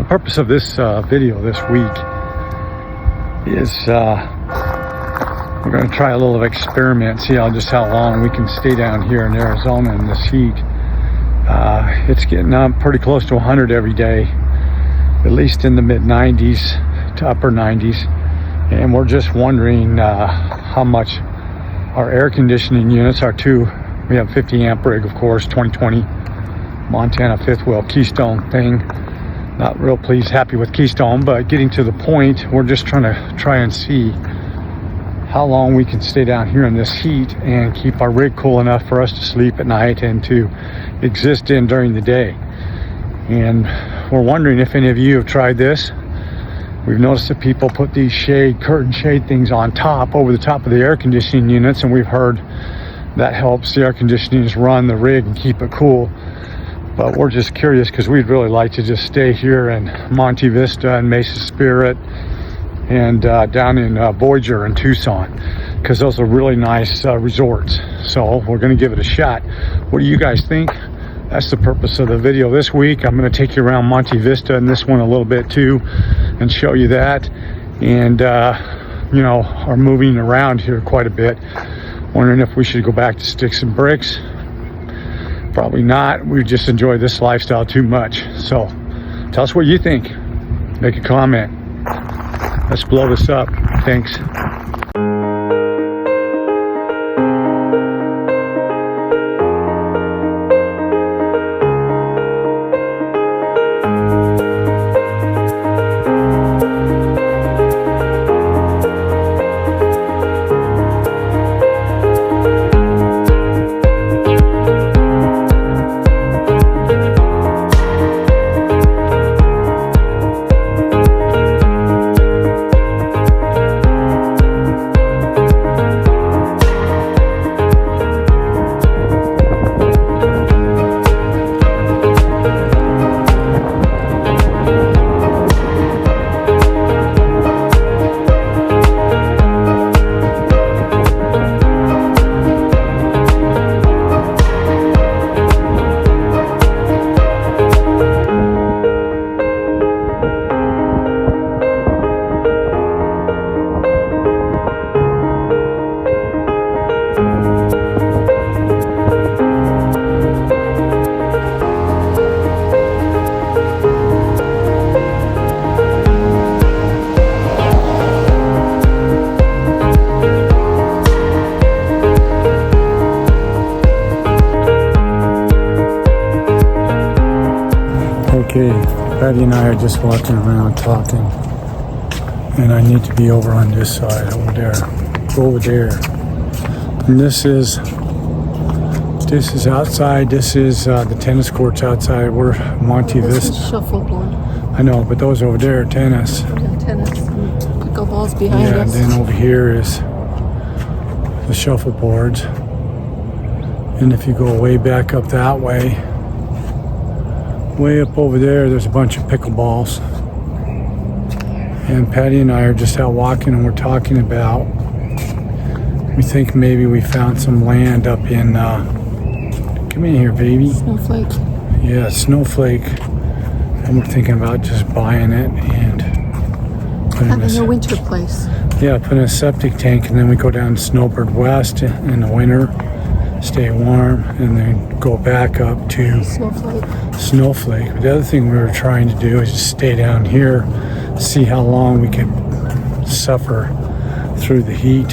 purpose of this video this week is we're going to try a little experiment, see just how long we can stay down here in Arizona in this heat. It's getting up pretty close to 100 every day, at least in the mid 90s to upper 90s, and we're just wondering how much our air conditioning units, we have 50 amp rig, of course, 2020 Montana fifth wheel Keystone thing. Not real pleased, happy with Keystone, but getting to the point, we're just trying to see how long we can stay down here in this heat and keep our rig cool enough for us to sleep at night and to exist in during the day. And we're wondering if any of you have tried this. We've noticed that people put these curtain shade things on top, over the top of the air conditioning units, and we've heard that helps the air conditioners run the rig and keep it cool. But we're just curious because we'd really like to just stay here in Monte Vista and Mesa Spirit and down in Voyager and Tucson, because those are really nice resorts. So we're going to give it a shot. What do you guys think? That's the purpose of the video this week. I'm going to take you around Monte Vista and this one a little bit too and show you that, and you know, are moving around here quite a bit. Wondering if we should go back to sticks and bricks. Probably not. We just enjoy this lifestyle too much. So tell us what you think. Make a comment. Let's blow this up. Thanks. Okay, Patty and I are just walking around talking, and I need to be over on this side, over there. And this is outside. This is the tennis courts outside. We're Monte Vista. This is shuffleboard. I know, but those over there are tennis. Yeah, tennis. And pickleballs behind us. Yeah, and then over here is the shuffleboards. And if you go way back up that way up over there's a bunch of pickleballs. And Patty and I are just out walking, and we're talking about, we think maybe we found some land up in, come in here, baby. Snowflake. Yeah, Snowflake. And we're thinking about just buying it and putting a winter place. Yeah, put in a septic tank, and then we go down to Snowbird West in the winter, stay warm, and then go back up to Snowflake. But the other thing we were trying to do is just stay down here, see how long we could suffer through the heat.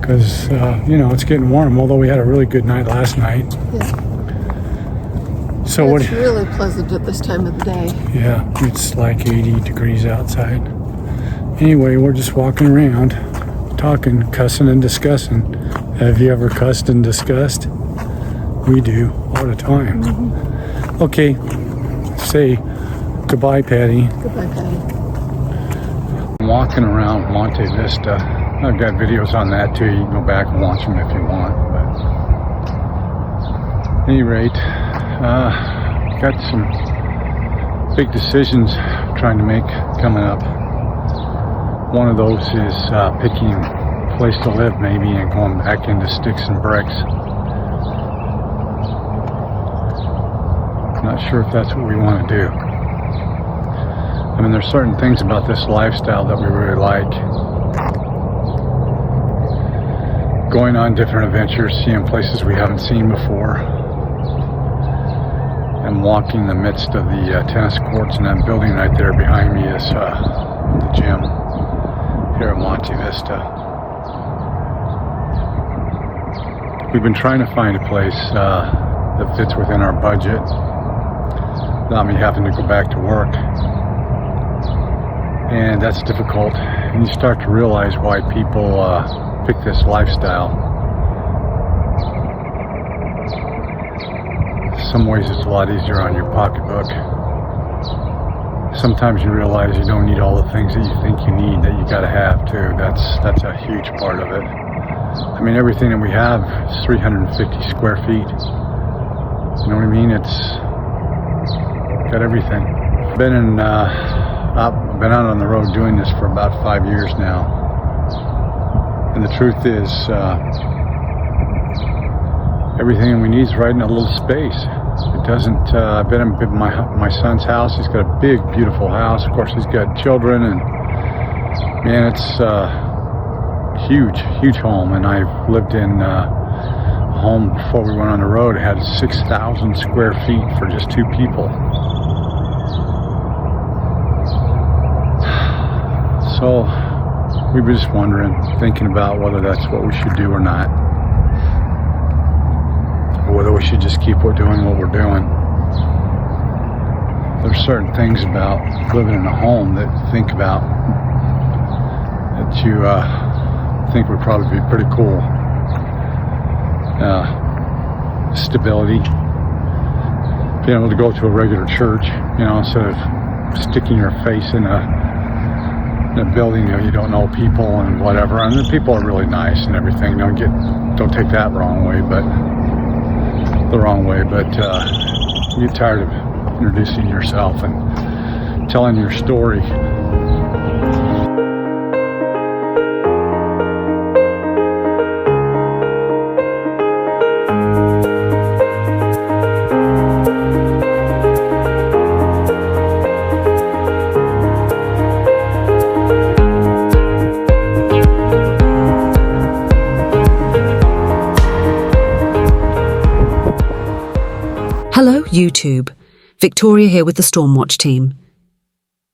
Because, you know, it's getting warm, although we had a really good night last night. Yeah. So it's really pleasant at this time of the day. Yeah, it's like 80 degrees outside. Anyway, we're just walking around, talking, cussing and discussing. Have you ever cussed and discussed? We do all the time. Mm-hmm. Okay, say goodbye, Patty. Goodbye, Patty. I'm walking around Monte Vista. I've got videos on that too. You can go back and watch them if you want. But at any rate, got some big decisions trying to make coming up. One of those is picking a place to live maybe and going back into sticks and bricks. Not sure if that's what we want to do. I mean, there's certain things about this lifestyle that we really like. Going on different adventures, seeing places we haven't seen before, and walking in the midst of the tennis courts. And that building right there behind me is the gym here at Monte Vista. We've been trying to find a place that fits within our budget without me having to go back to work. And that's difficult. And you start to realize why people pick this lifestyle. In some ways it's a lot easier on your pocketbook. Sometimes you realize you don't need all the things that you think you need, that you gotta have too. That's a huge part of it. I mean, everything that we have is 350 square feet. You know what I mean? It's got everything. I've been out on the road doing this for about 5 years now. And the truth is, everything we need is right in a little space. It doesn't, I've been in my son's house. He's got a big, beautiful house. Of course, he's got children, and man, it's huge, huge home. And I've lived in a home before we went on the road. It had 6,000 square feet for just 2 people. So we were just wondering, thinking about whether that's what we should do or not, or whether we should just keep doing what we're doing. There's certain things about living in a home that you think about that you think would probably be pretty cool. Stability, being able to go to a regular church, you know, instead of sticking your face in a building, you know, you don't know people and whatever. And the people are really nice and everything. Don't take that the wrong way, but you get tired of introducing yourself and telling your story. Hello, YouTube. Victoria here with the Stormwatch team.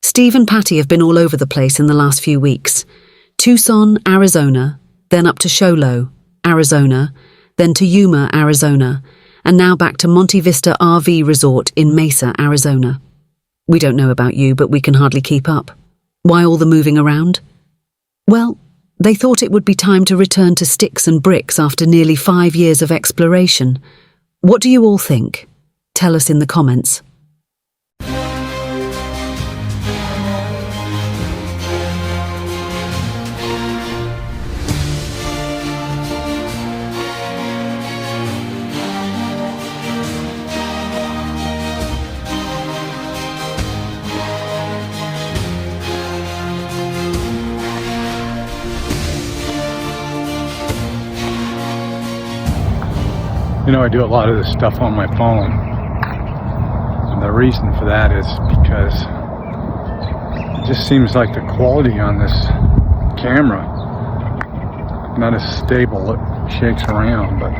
Steve and Patty have been all over the place in the last few weeks. Tucson, Arizona, then up to ShowLow, Arizona, then to Yuma, Arizona, and now back to Monte Vista RV Resort in Mesa, Arizona. We don't know about you, but we can hardly keep up. Why all the moving around? Well, they thought it would be time to return to sticks and bricks after nearly 5 years of exploration. What do you all think? Tell us in the comments. You know, I do a lot of this stuff on my phone. And the reason for that is because it just seems like the quality on this camera, not as stable, it shakes around, but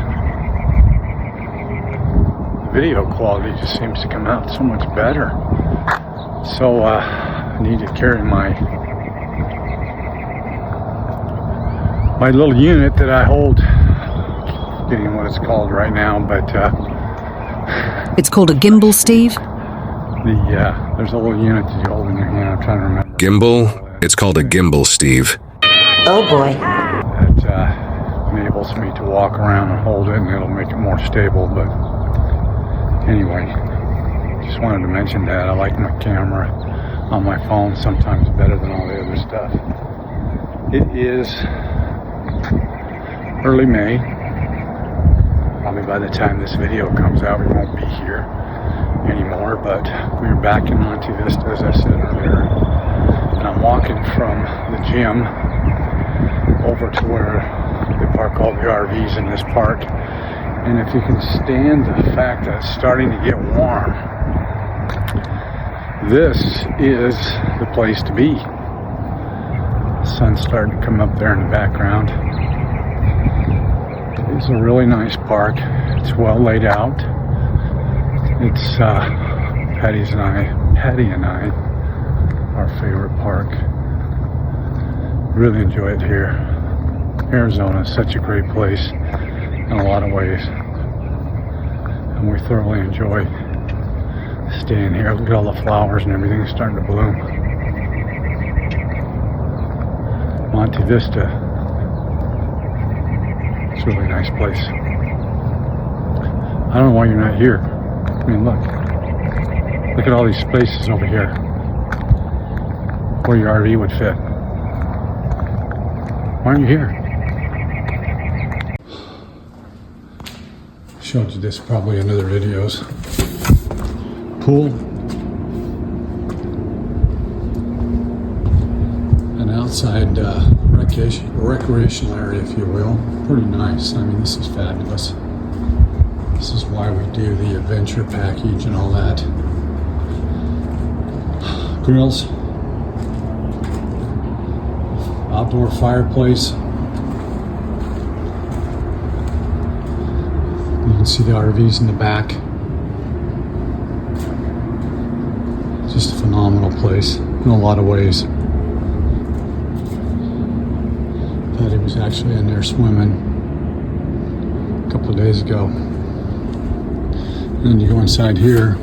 the video quality just seems to come out so much better. So I need to carry my little unit that I hold, getting what it's called right now, but It's called a gimbal, Steve? There's a little unit that you hold in your hand. I'm trying to remember. Gimbal? It's called a gimbal, Steve. Oh boy. That enables me to walk around and hold it, and it'll make it more stable. But anyway, just wanted to mention that. I like my camera on my phone sometimes better than all the other stuff. It is early May. Probably by the time this video comes out, we won't be here anymore, but we're back in Monte Vista, as I said earlier, and I'm walking from the gym over to where they park all the RVs in this park. And if you can stand the fact that it's starting to get warm, This is the place to be. Sun's starting to come up there in the background. It's a really nice park. It's well laid out. It's Patty and I, our favorite park. Really enjoy it here. Arizona is such a great place in a lot of ways, and we thoroughly enjoy staying here. Look at all the flowers and everything starting to bloom. Monte Vista. It's a really nice place. I don't know why you're not here. I mean, look at all these spaces over here where your RV would fit. Why aren't you here? Showed you this probably in other videos. Pool. An outside recreational area, if you will. Pretty nice. I mean, this is fabulous. This is why we do the adventure package and all that. Grills. Outdoor fireplace. You can see the RVs in the back. Just a phenomenal place in a lot of ways. Patty was actually in there swimming a couple of days ago. And then you go inside here.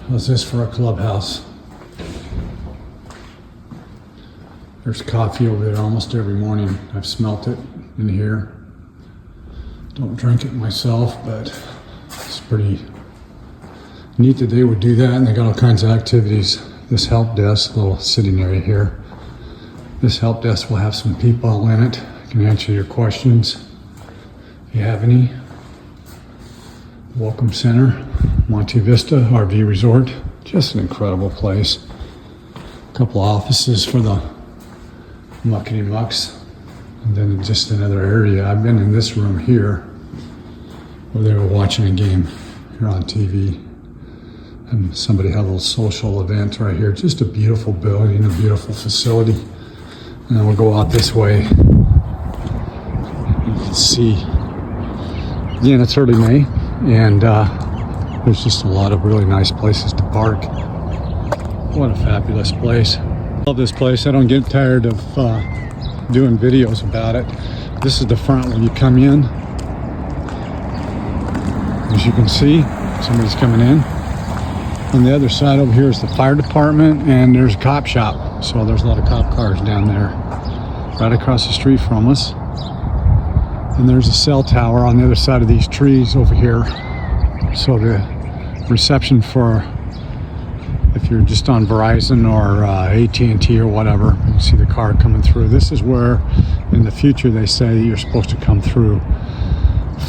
How's this for a clubhouse? There's coffee over there almost every morning. I've smelt it in here. Don't drink it myself, but it's pretty neat that they would do that, and they got all kinds of activities. This help desk, little sitting area here. This help desk will have some people in it. Can answer your questions if you have any. Welcome Center, Monte Vista RV Resort. Just an incredible place. A couple offices for the muckety mucks. And then just another area. I've been in this room here where they were watching a game here on TV. And somebody had a little social event right here. Just a beautiful building, a beautiful facility. And then we'll go out this way. You can see, again, it's early May, and there's just a lot of really nice places to park. What a fabulous place. Love this place. I don't get tired of doing videos about it. This is the front when you come in. As you can see, somebody's coming in. On the other side over here is the fire department, and there's a cop shop. So there's a lot of cop cars down there right across the street from us. And there's a cell tower on the other side of these trees over here. So the reception for, if you're just on Verizon or AT&T or whatever, you can see the car coming through. This is where in the future they say you're supposed to come through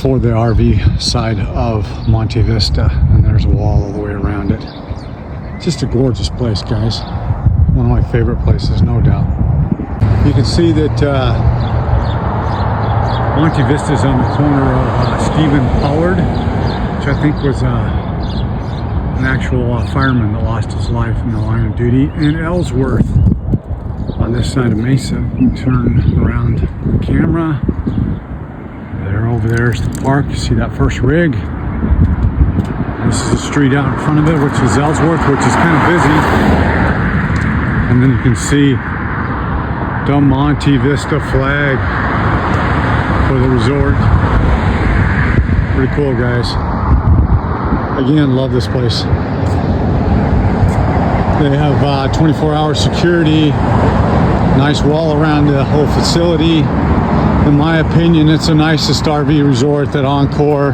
for the RV side of Monte Vista, and there's a wall all the way around it. Just a gorgeous place, guys. One of my favorite places, no doubt. You can see that Monte Vista is on the corner of Stephen Pollard, which I think was an actual fireman that lost his life in the line of duty, and Ellsworth on this side of Mesa. Turn around the camera. There, over there is the park. You see that first rig. This is the street out in front of it, which is Ellsworth, which is kind of busy. And then you can see the Monte Vista flag for the resort. Pretty cool, guys. Again, love this place. They have 24-hour security, nice wall around the whole facility. In my opinion, it's the nicest RV resort that Encore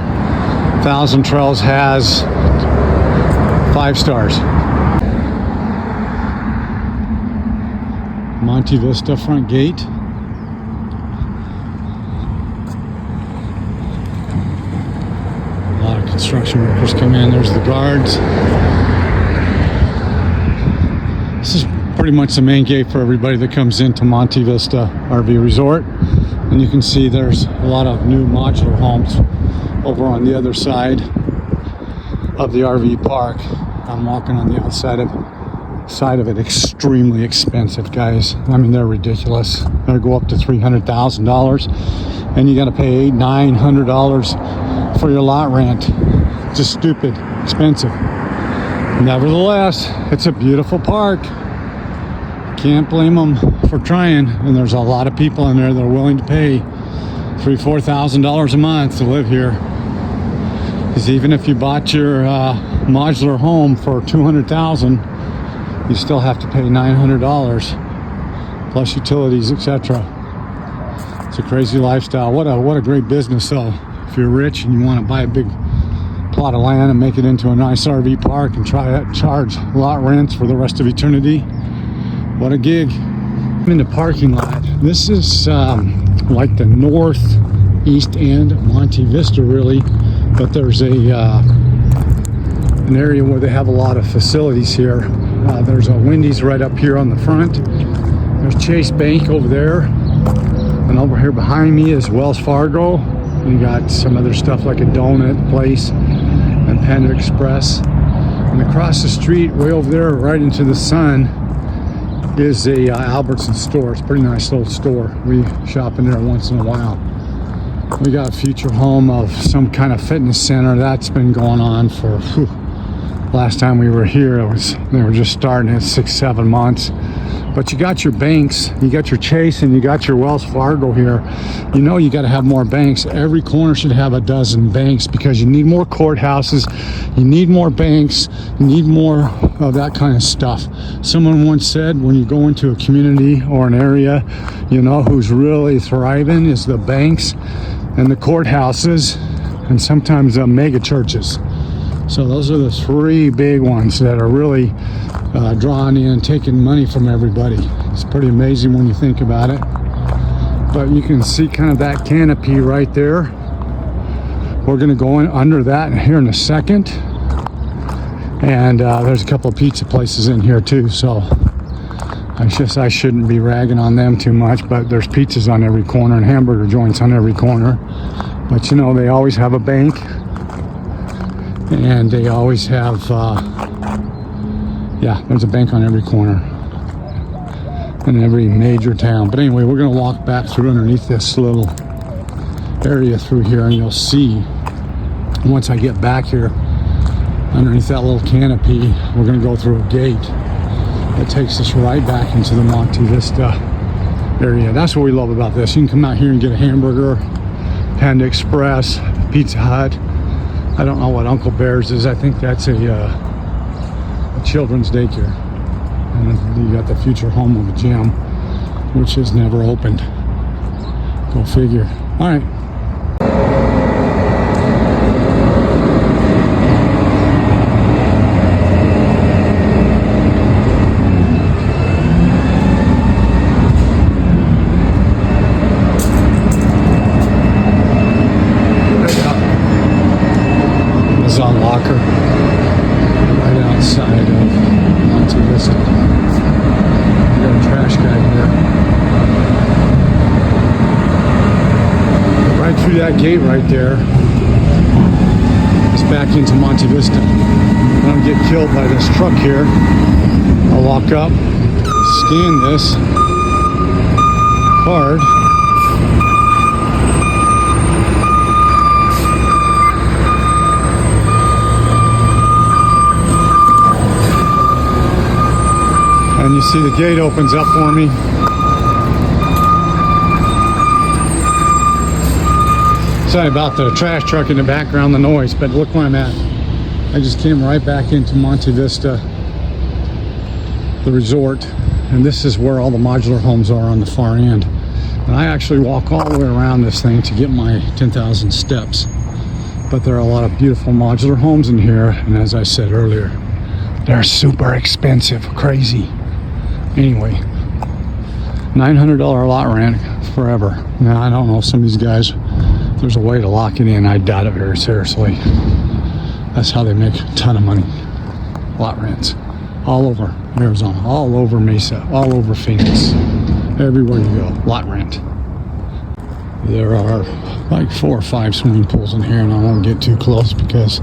Thousand Trails has. 5 stars. Monte Vista front gate. A lot of construction workers come in. There's the guards. This is pretty much the main gate for everybody that comes into Monte Vista RV Resort. And you can see there's a lot of new modular homes over on the other side. of the RV park. I'm walking on the outside side of it. Extremely expensive, guys. I mean, they're ridiculous. They go up to $300,000, and you got to pay $900 for your lot rent. Just stupid expensive. Nevertheless, it's a beautiful park. Can't blame them for trying. And there's a lot of people in there that are willing to pay $3,000-$4,000 a month to live here. Because even if you bought your modular home for $200,000, you still have to pay $900 plus utilities, etc. It's a crazy lifestyle. What a great business, though. If you're rich and you want to buy a big plot of land and make it into a nice RV park and charge lot rents for the rest of eternity, what a gig. I'm in the parking lot. This is like the northeast end of Monte Vista, really, but there's an area where they have a lot of facilities here. There's a Wendy's right up here on the front. There's Chase Bank over there, and over here behind me is Wells Fargo. You got some other stuff like a donut place and Panda Express, and across the street way over there right into the sun is a Albertson store. It's a pretty nice little store. We shop in there once in a while. We got a future home of some kind of fitness center that's been going on for last time we were here, they were just starting at 6-7 months. But you got your banks, you got your Chase, and you got your Wells Fargo here. You know you got to have more banks. Every corner should have a dozen banks because you need more courthouses, you need more banks, you need more of that kind of stuff. Someone once said when you go into a community or an area, you know who's really thriving is the banks and the courthouses and sometimes the mega churches. So those are the three big ones that are really drawing in, taking money from everybody. It's pretty amazing when you think about it. But you can see kind of that canopy right there. We're going to go in under that here in a second. And there's a couple of pizza places in here too. So I shouldn't be ragging on them too much, but there's pizzas on every corner and hamburger joints on every corner. But you know, they always have a bank. And they always have, there's a bank on every corner in every major town. But anyway, we're going to walk back through underneath this little area through here, and you'll see once I get back here underneath that little canopy, we're going to go through a gate that takes us right back into the Monte Vista area. That's what we love about this. You can come out here and get a hamburger, Panda Express, Pizza Hut. I don't know what Uncle Bear's is. I think that's a children's daycare. And you got the future home of a gym, which is never opened. Go figure. All right. Amazon locker right outside of Monte Vista. We got a trash guy here. Right through that gate right there, it's back into Monte Vista. I don't get killed by this truck here. I'll walk up, scan this card. And you see the gate opens up for me. Sorry about the trash truck in the background, the noise, but look where I'm at. I just came right back into Monte Vista, the resort, and this is where all the modular homes are on the far end. And I actually walk all the way around this thing to get my 10,000 steps. But there are a lot of beautiful modular homes in here, and as I said earlier, they're super expensive, crazy. Anyway, $900 lot rent forever. Now, I don't know, some of these guys, if there's a way to lock it in, I doubt it very seriously. That's how they make a ton of money. Lot rents. All over Arizona, all over Mesa, all over Phoenix. Everywhere you go, lot rent. There are like 4 or 5 swimming pools in here, and I won't get too close because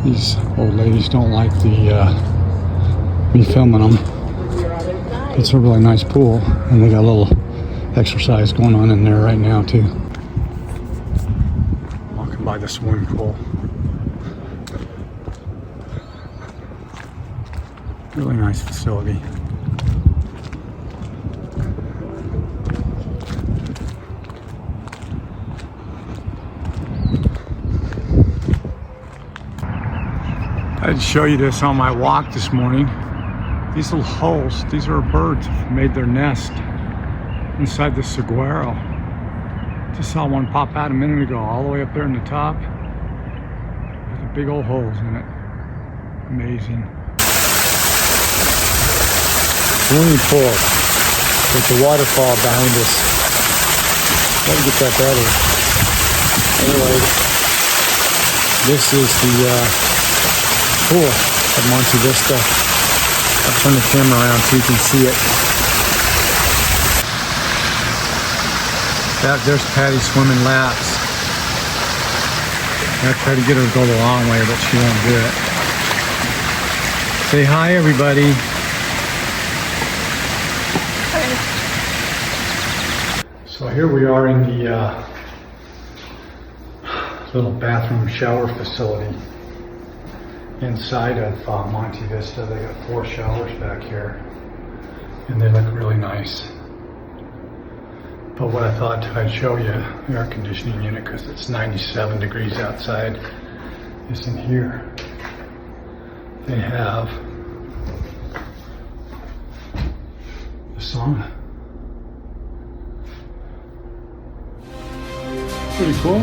These old ladies don't like me filming them. It's a really nice pool, and they got a little exercise going on in there right now too. Walking by the swimming pool. Really nice facility. I'd show you this on my walk this morning. These little holes, these are birds have made their nest inside the saguaro. Just saw one pop out a minute ago, all the way up there in the top. There's big old holes in it. Amazing. Swimming pool with the waterfall behind us. Gotta get that better. Anyway, this is the pool at Monte Vista. I'll turn the camera around so you can see it. There's Patty swimming laps. I tried to get her to go the long way, but she won't do it. Say hi, everybody. So here we are in the little bathroom shower facility inside of Monte Vista. They got 4 showers back here, and they look really nice. But what I thought I'd show you, the air conditioning unit, because it's 97 degrees outside, is in here. They have the sauna. Pretty cool.